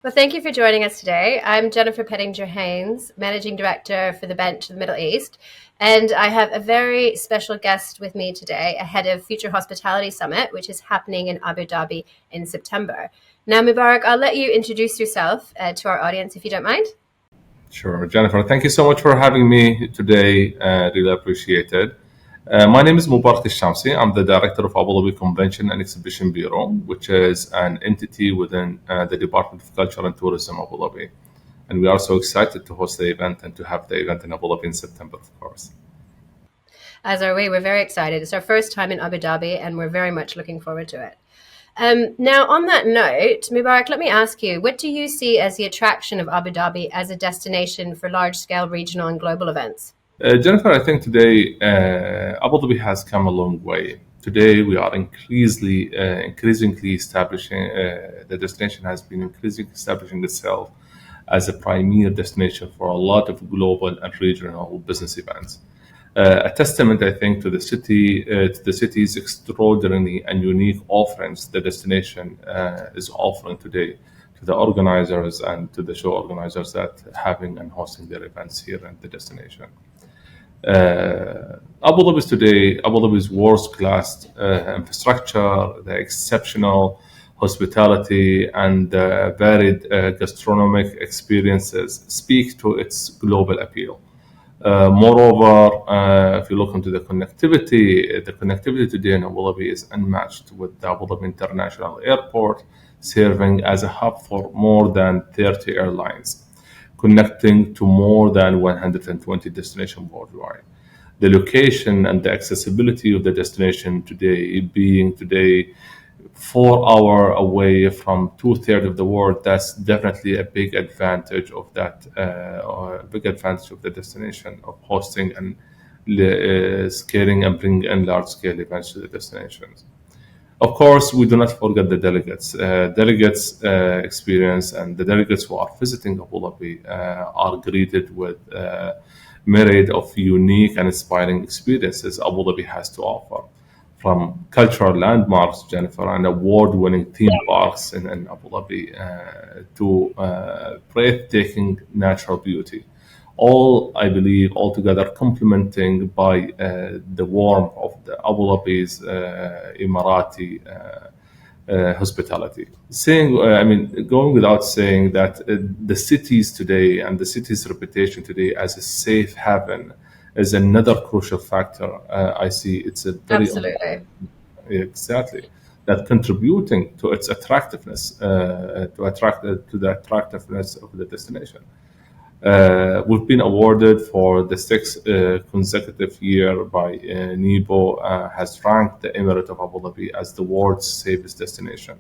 Well, thank you for joining us today. I'm Jennifer Pettinger-Haines, Managing Director for the Bench of the Middle East, and I have a very special guest with me today ahead of Future Hospitality Summit, which is happening in Abu Dhabi in September. Now, Mubarak, I'll let you introduce yourself to our audience if you don't mind. Sure, Jennifer. Thank you so much for having me today. Really appreciate it. My name is Mubarak Shamsi. I'm the director of Abu Dhabi Convention and Exhibition Bureau, which is an entity within the Department of Culture and Tourism Abu Dhabi. And we are so excited to host the event and to have the event in Abu Dhabi in September, of course. As are we. We're very excited. It's our first time in Abu Dhabi, and we're very much looking forward to it. Now, on that note, Mubarak, let me ask you, what do you see as the attraction of Abu Dhabi as a destination for large-scale regional and global events? Jennifer, I think today Abu Dhabi has come a long way. Today we are increasingly establishing, the destination has been increasingly establishing itself as a premier destination for a lot of global and regional business events. A testament, I think, to the city's extraordinary and unique offerings the destination is offering today to the organizers and to the show organizers that having and hosting their events here at the destination. Abu Dhabi's world-class infrastructure, the exceptional hospitality, and varied gastronomic experiences speak to its global appeal. Moreover, if you look into the connectivity today in Abu Dhabi is unmatched with the Abu Dhabi International Airport serving as a hub for more than 30 airlines, connecting to more than 120 destinations worldwide. The location and the accessibility of the destination today being today 4 hours away from two-thirds of the world, that's definitely a big advantage of that, or a big advantage of the destination of hosting and scaling and bringing in large-scale events to the destinations. Of course, we do not forget the delegates. Delegates experience and the delegates who are visiting Abu Dhabi are greeted with myriad of unique and inspiring experiences Abu Dhabi has to offer, from cultural landmarks, Jennifer, and award-winning theme parks in Abu Dhabi to breathtaking natural beauty. All, I believe, altogether complementing by the warmth of the Abu Dhabi's Emirati hospitality. Going without saying that the cities today and the city's reputation today as a safe haven is another crucial factor. I see it's a very Absolutely. exactly that contributing to its attractiveness, to the attractiveness of the destination. We've been awarded for the sixth consecutive year by NIBO, has ranked the Emirate of Abu Dhabi as the world's safest destination,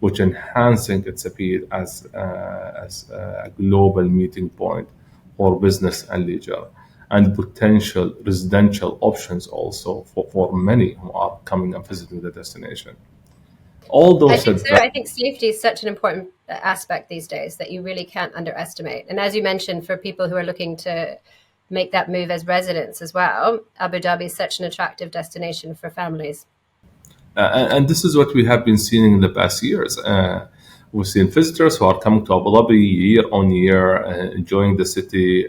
which enhancing its appeal as a global meeting point for business and leisure, and potential residential options also for many who are coming and visiting the destination. All I those think so. advantages. I think safety is such an important aspect these days that you really can't underestimate. And as you mentioned, for people who are looking to make that move as residents as well, Abu Dhabi is such an attractive destination for families. And this is what we have been seeing in the past years. We've seen visitors who are coming to Abu Dhabi year on year, enjoying the city,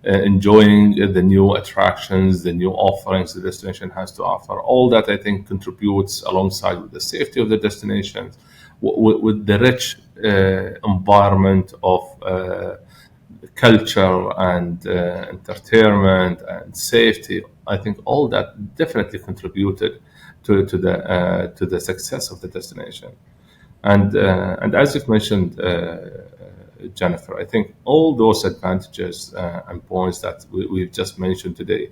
enjoying the new attractions, the new offerings the destination has to offer. All that, I think, contributes alongside with the safety of the destination, with the rich environment of culture and entertainment and safety. I think all that definitely contributed to the success of the destination. And as you've mentioned, Jennifer, I think all those advantages and points that we've just mentioned today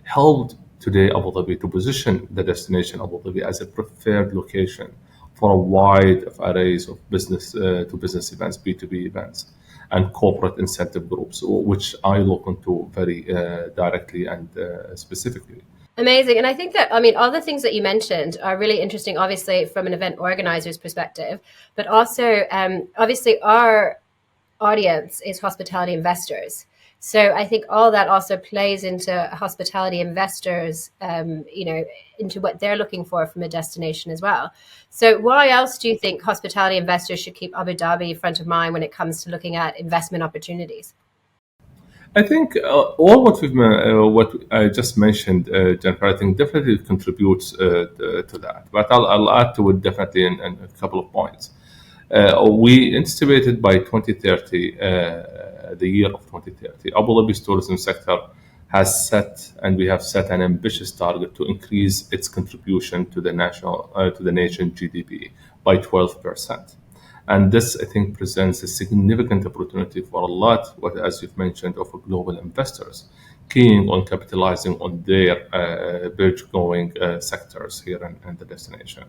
helped today Abu Dhabi to position the destination Abu Dhabi as a preferred location for a wide of arrays of business to business events, B2B events, and corporate incentive groups, which I look into very directly and specifically. Amazing. And I think that, I mean, all the things that you mentioned are really interesting, obviously, from an event organizer's perspective, but also, obviously, our audience is hospitality investors. So I think all that also plays into hospitality investors, into what they're looking for from a destination as well. So why else do you think hospitality investors should keep Abu Dhabi front of mind when it comes to looking at investment opportunities? I think all what I just mentioned, Jennifer, I think definitely contributes to that. But I'll add to it definitely in a couple of points. We anticipated by 2030, the year of 2030, Abu Dhabi's tourism sector has set, and we have set an ambitious target to increase its contribution to the to the nation GDP by 12%. And this, I think, presents a significant opportunity for a lot, as you've mentioned, of global investors keen on capitalizing on their burgeoning sectors here in the destination.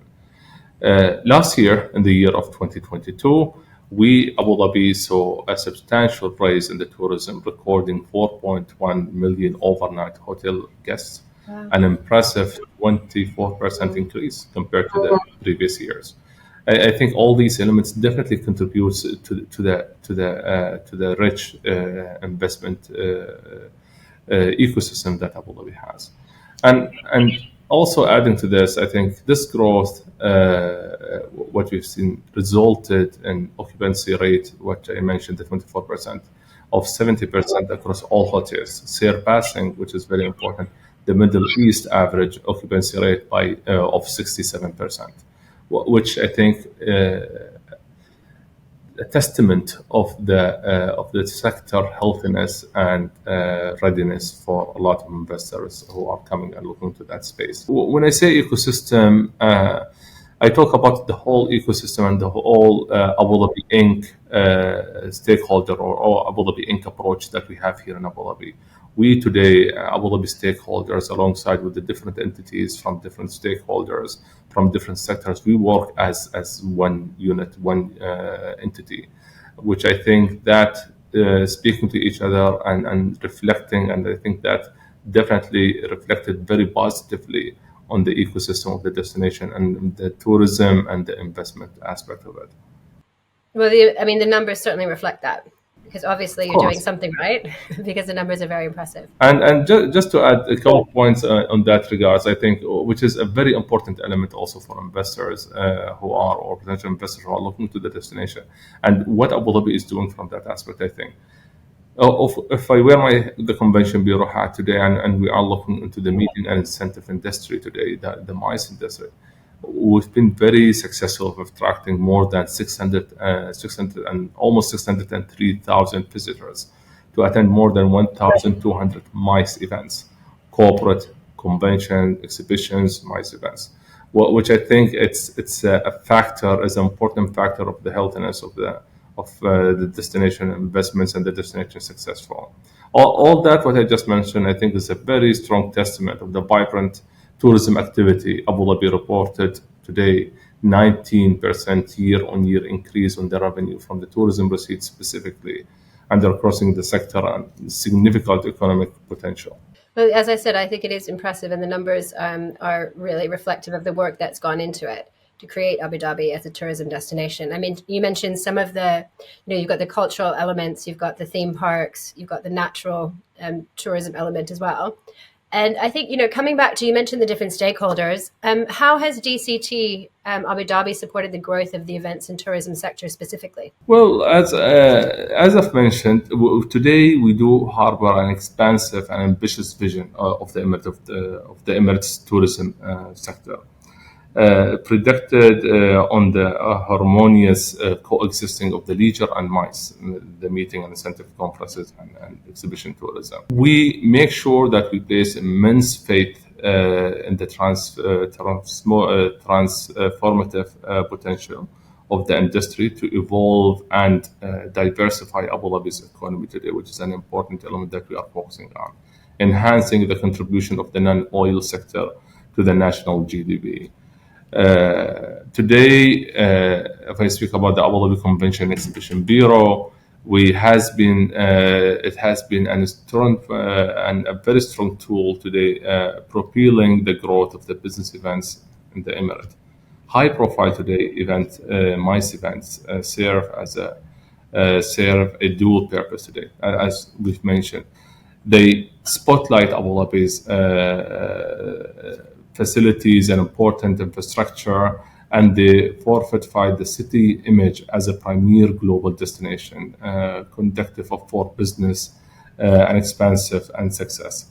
Last year, in the year of 2022, Abu Dhabi, saw a substantial rise in the tourism, recording 4.1 million overnight hotel guests, an impressive 24% increase compared to the previous years. I think all these elements definitely contributes to the rich investment ecosystem that Abu Dhabi has. And also adding to this, I think this growth, what we've seen, resulted in occupancy rate, what I mentioned, the 24%, of 70% across all hotels, surpassing, which is very important, the Middle East average occupancy rate by of 67%, which I think a testament of the sector healthiness and readiness for a lot of investors who are coming and looking to that space. When I say ecosystem, I talk about the whole ecosystem and the whole Abu Dhabi Inc. Stakeholder or Abu Dhabi Inc. approach that we have here in Abu Dhabi. We today, Abu Dhabi stakeholders, alongside with the different entities from different stakeholders, from different sectors, we work as one unit, one entity, which I think that speaking to each other and reflecting, and I think that definitely reflected very positively on the ecosystem of the destination and the tourism and the investment aspect of it. Well, the numbers certainly reflect that, because obviously Of you're doing course. something right, because the numbers are very impressive. And just to add a couple of points on that regards, I think, which is a very important element also for investors who are, or potential investors who are looking to the destination, and what Abu Dhabi is doing from that aspect, I think. If I wear the Convention Bureau hat today, and we are looking into the meeting and incentive industry today, the MICE industry, we've been very successful of attracting more than 600 and almost 603,000 visitors to attend more than 1,200 MICE events, corporate, convention, exhibitions, MICE events, which I think it's a factor, is an important factor of the healthiness of the destination investments and the destination successful. All that what I just mentioned, I think, is a very strong testament of the vibrant tourism activity. Abu Dhabi reported today 19% year-on-year increase on the revenue from the tourism receipts specifically, and they're crossing the sector and significant economic potential. Well, as I said, I think it is impressive, and the numbers are really reflective of the work that's gone into it to create Abu Dhabi as a tourism destination. I mean, you mentioned some of you've got the cultural elements, you've got the theme parks, you've got the natural tourism element as well. And I think, coming back to, you mentioned the different stakeholders. How has DCT Abu Dhabi supported the growth of the events and tourism sector specifically? Well, as I've mentioned, today we do harbor an expansive and ambitious vision of the Emirates tourism sector, predicted on the harmonious coexisting of the leisure and MICE, the meeting and incentive conferences and exhibition tourism. We make sure that we place immense faith in the transformative potential of the industry to evolve and diversify Abu Dhabi's economy today, which is an important element that we are focusing on, enhancing the contribution of the non-oil sector to the national GDP. Today, if I speak about the Abu Dhabi Convention Exhibition Bureau, it has been a strong and a very strong tool today, propelling the growth of the business events in the Emirate. High profile today MICE events serve as serve a dual purpose today, as we've mentioned. They spotlight Abu Dhabi's facilities and important infrastructure, and they fortify the city image as a premier global destination, conducive for business and expansive and success.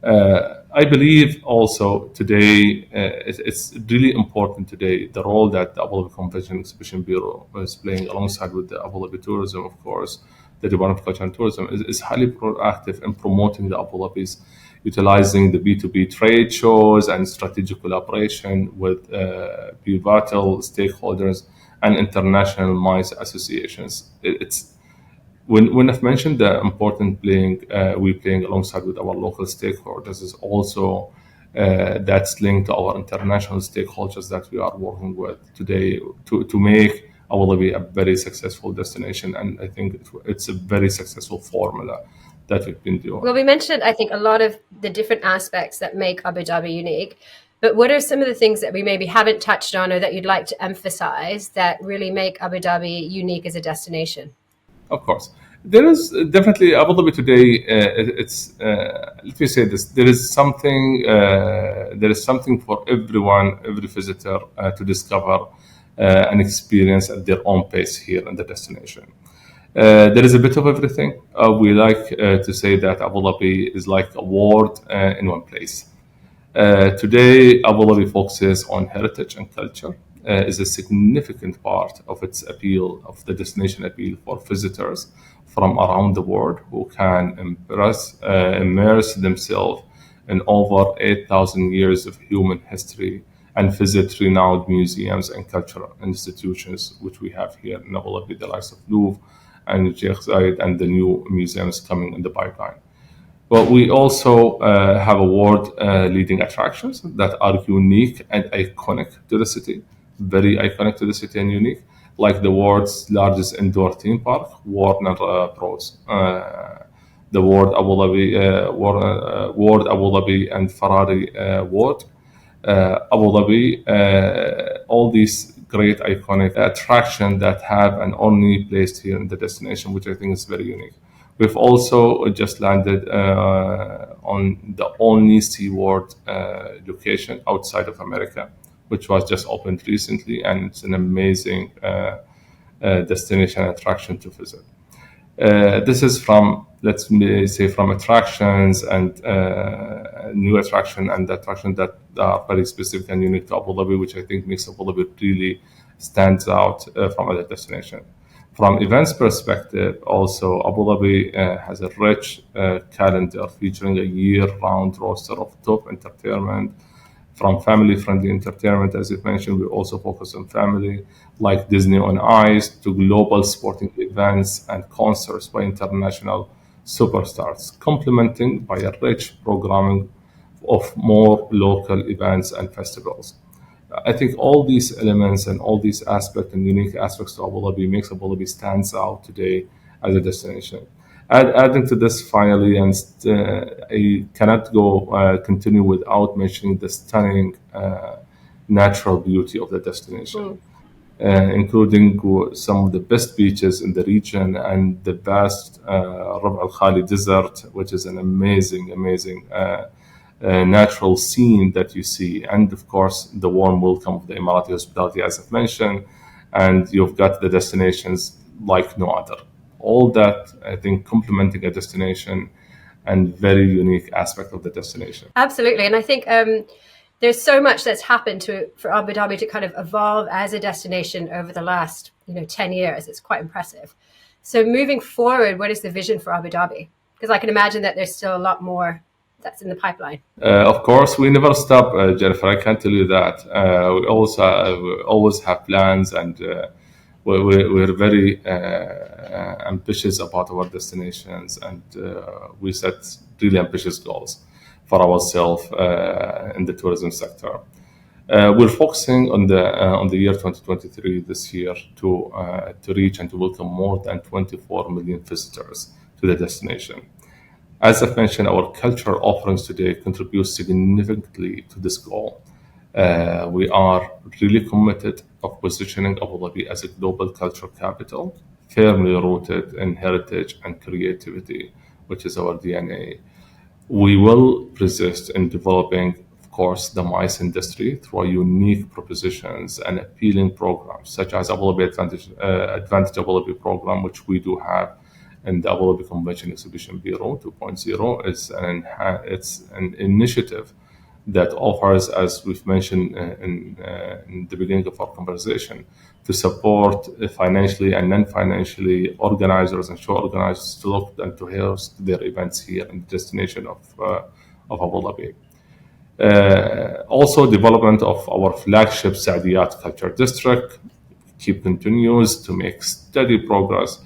I believe also today it's really important today the role that the Abu Dhabi Convention Exhibition Bureau is playing alongside with the Abu Dhabi Tourism, of course, the Department of Culture and Tourism is highly proactive in promoting the Abu Dhabi's utilizing the B2B trade shows and strategic collaboration with pivotal stakeholders and international MICE associations. It's when I've mentioned the important we playing alongside with our local stakeholders is also that's linked to our international stakeholders that we are working with today to make Abu Dhabi a very successful destination. And I think it's a very successful formula that we've been doing. Well, we mentioned, I think, a lot of the different aspects that make Abu Dhabi unique. But what are some of the things that we maybe haven't touched on or that you'd like to emphasize that really make Abu Dhabi unique as a destination? Of course. There is definitely Abu Dhabi today. Let me say this: there is something for everyone, every visitor to discover and experience at their own pace here in the destination. There is a bit of everything. We like to say that Abu Dhabi is like a world in one place. Today, Abu Dhabi focuses on heritage and culture. Is a significant part of its appeal, of the destination appeal for visitors from around the world who can immerse themselves in over 8,000 years of human history and visit renowned museums and cultural institutions, which we have here in Abu Dhabi, the likes of Louvre and Sheikh Zayed, and the new museums coming in the pipeline. But we also have world-leading attractions that are unique and iconic to the city, very iconic to the city and unique, like the world's largest indoor theme park, Warner Bros. The World Abu Dhabi and Ferrari World Abu Dhabi, all these great iconic attractions that have an only place here in the destination, which I think is very unique. We've also just landed on the only SeaWorld location outside of America, which was just opened recently, and it's an amazing destination attraction to visit. This is from, let's say, from attractions and new attraction and attraction that are very specific and unique to Abu Dhabi, which I think makes Abu Dhabi really stands out from other destinations. From events perspective, also Abu Dhabi has a rich calendar featuring a year-round roster of top entertainment. From family-friendly entertainment, as you mentioned, we also focus on family, like Disney on Ice, to global sporting events and concerts by international superstars, complementing by a rich programming of more local events and festivals. I think all these elements and all these aspects and unique aspects to Abu Dhabi makes Abu Dhabi stands out today as a destination. Adding to this, finally, and I cannot continue without mentioning the stunning natural beauty of the destination, including some of the best beaches in the region and the vast Rab al Khali Desert, which is an amazing natural scene that you see, and of course the warm welcome of the Emirati hospitality, as I've mentioned, and you've got the destinations like no other. All that, I think, complementing a destination and very unique aspect of the destination. Absolutely. And I think there's so much that's happened for Abu Dhabi to kind of evolve as a destination over the last 10 years. It's quite impressive. So moving forward, what is the vision for Abu Dhabi? Because I can imagine that there's still a lot more that's in the pipeline. Of course, we never stop, Jennifer. I can tell you that. We always have plans, and we're very ambitious about our destinations, and we set really ambitious goals for ourselves in the tourism sector. We're focusing on the year 2023 this year to reach and to welcome more than 24 million visitors to the destination. As I've mentioned, our cultural offerings today contribute significantly to this goal. We are really committed of positioning Abu Dhabi as a global cultural capital firmly rooted in heritage and creativity, which is our DNA. We will persist in developing, of course, the MICE industry through unique propositions and appealing programs, such as Abu Dhabi Advantage Abu Dhabi program, which we do have in the Abu Dhabi Convention Exhibition Bureau 2.0. It's an initiative that offers, as we've mentioned in the beginning of our conversation, to support financially and non-financially organizers and show organizers to look and to host their events here in the destination of Abu Dhabi. Also, development of our flagship Saadiyat Culture District continues to make steady progress.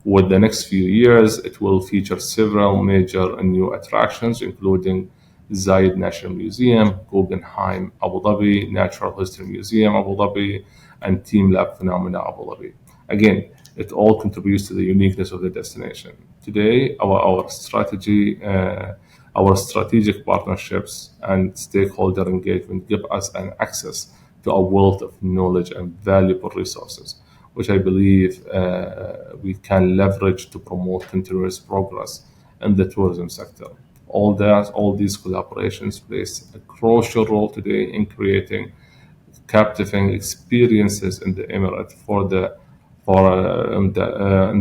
With the next few years, it will feature several major new attractions, including Zayed National Museum, Guggenheim Abu Dhabi, Natural History Museum Abu Dhabi, and Team Lab Phenomena Abu Dhabi. Again, it all contributes to the uniqueness of the destination. Today, our strategic partnerships and stakeholder engagement give us an access to a wealth of knowledge and valuable resources, which I believe we can leverage to promote continuous progress in the tourism sector. All these collaborations plays a crucial role today in creating captivating experiences in the Emirate in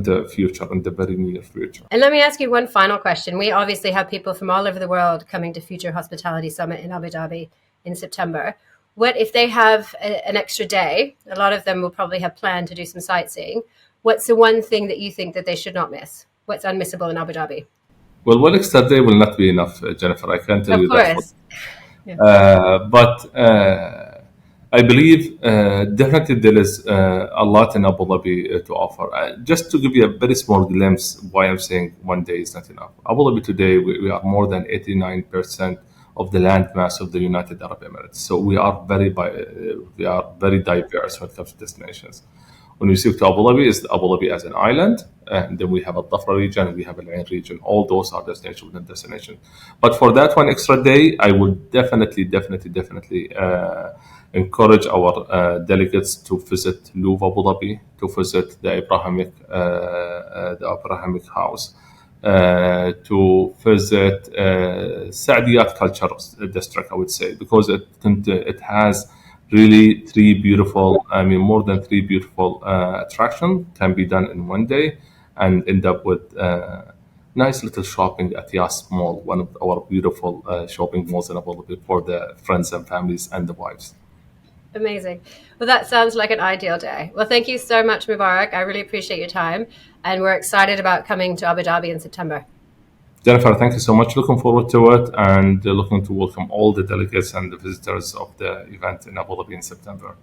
the future, in the very near future. And let me ask you one final question. We obviously have people from all over the world coming to Future Hospitality Summit in Abu Dhabi in September. What if they have an extra day? A lot of them will probably have planned to do some sightseeing. What's the one thing that you think that they should not miss? What's unmissable in Abu Dhabi? Well, one extra day will not be enough, Jennifer. I can tell you that. Of course. Yeah. But I believe definitely there is a lot in Abu Dhabi to offer. Just to give you a very small glimpse why I'm saying one day is not enough. Abu Dhabi today, we are more than 89% of the landmass of the United Arab Emirates. So we are very diverse when it comes to destinations. When we speak to Abu Dhabi, is Abu Dhabi as an island, and then we have a Dhafra region, and we have an Ain region. All those are destinations within destination. But for that one extra day, I would definitely encourage our delegates to visit Louvre Abu Dhabi, to visit the Abrahamic House, to visit Saadiyat Culture District, I would say, because it has really more than three beautiful attractions can be done in one day and end up with nice little shopping at Yas Mall, one of our beautiful shopping malls in Abu Dhabi for the friends and families and the wives. Amazing. Well, that sounds like an ideal day. Well, thank you so much, Mubarak. I really appreciate your time. And we're excited about coming to Abu Dhabi in September. Jennifer, thank you so much. Looking forward to it and looking to welcome all the delegates and the visitors of the event in Abu Dhabi in September.